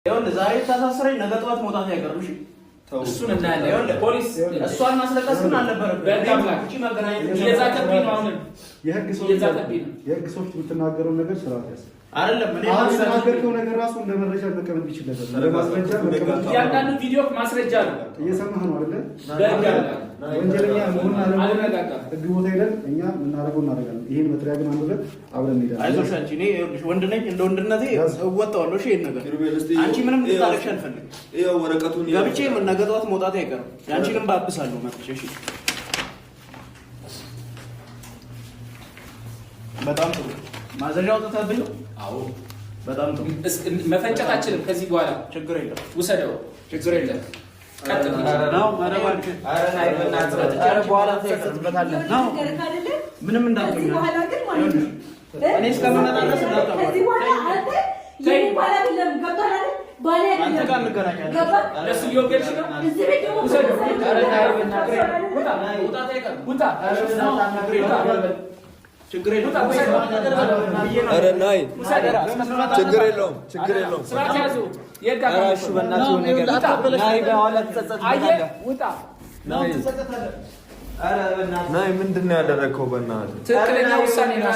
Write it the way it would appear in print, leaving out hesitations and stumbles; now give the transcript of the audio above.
ይኸውልህ ዛሬ ታሳስረኝ ነገ ጠዋት መውጣት አይቀርም። እሺ እሱን እናያለን። ይኸውልህ ፖሊስ እሷን ማስለቀስ ግን አልነበረብህም። በእንዳምላክ መገናኘት እየዛተብኝ ነው። አሁን የህግ ሰዎች የምትናገረው ነገር ስርዓት ያዝ አይደለም። እኔ ማስናገርከው ነገር ራሱ እንደ መረጃ መቀበል ቢችል ነበር። እንደ ማስረጃ መቀበል ያንዳንዱ ቪዲዮ ማስረጃ ነው። እየሰማህ ነው አይደል? በእንዳምላክ ወንጀለኛ መሆን አለመሆን ህግ ቦታ ሄደን እኛ የምናደርገው እናደርጋለን። ይሄን መጥሪያ ግን አንብበን አብረን እንሄዳለን። አይዞሽ አንቺ እኔ ይኸውልሽ ወንድ ነኝ። እንደ ወንድነቴ እወጣዋለሁ። እሺ ይሄን ነገር አንቺ ምንም ልታለቅሽ አልፈልግም። ይኸው ወረቀቱን ገብቼ ነገ ጠዋት መውጣት አይቀርም። ያንቺንም ባብሳለሁ መጥቼ። እሺ በጣም ጥሩ ማዘዣ አውጥተህብኝ ነው? አዎ በጣም ጥሩ። መፈንጨት አችልም። ከዚህ በኋላ ችግር የለም። ውሰደው። ችግር የለም። ቀጥል ነው ማረባክ። በኋላ ተይዘበታለህ ነው ምንም እንዳትሆኝ። እኔ እስከምመጣ ድረስ እንዳታወራ። ከዚህ በኋላ አንተ የኔ ባል አይደለም። ገብቶሃል አይደል? ባል አይደለም። አንተ ጋር እንገናኛለን። ለሱ እየወገድሽ ነው። እዚህ ቤት ደግሞ ውሰደው። ችግር የለውም። ኧረ ናይ ችግር የለውም። ችግር የለውም። ስርዓት ያዙ። እራሱ በእናትህ የሆነ ነገር ናይ በኋላ ትጸጸትበታለህ። ውጣ ናይ ምንድን ነው ያደረግከው? በእናትህ ትክክለኛ ውሳኔ ነው።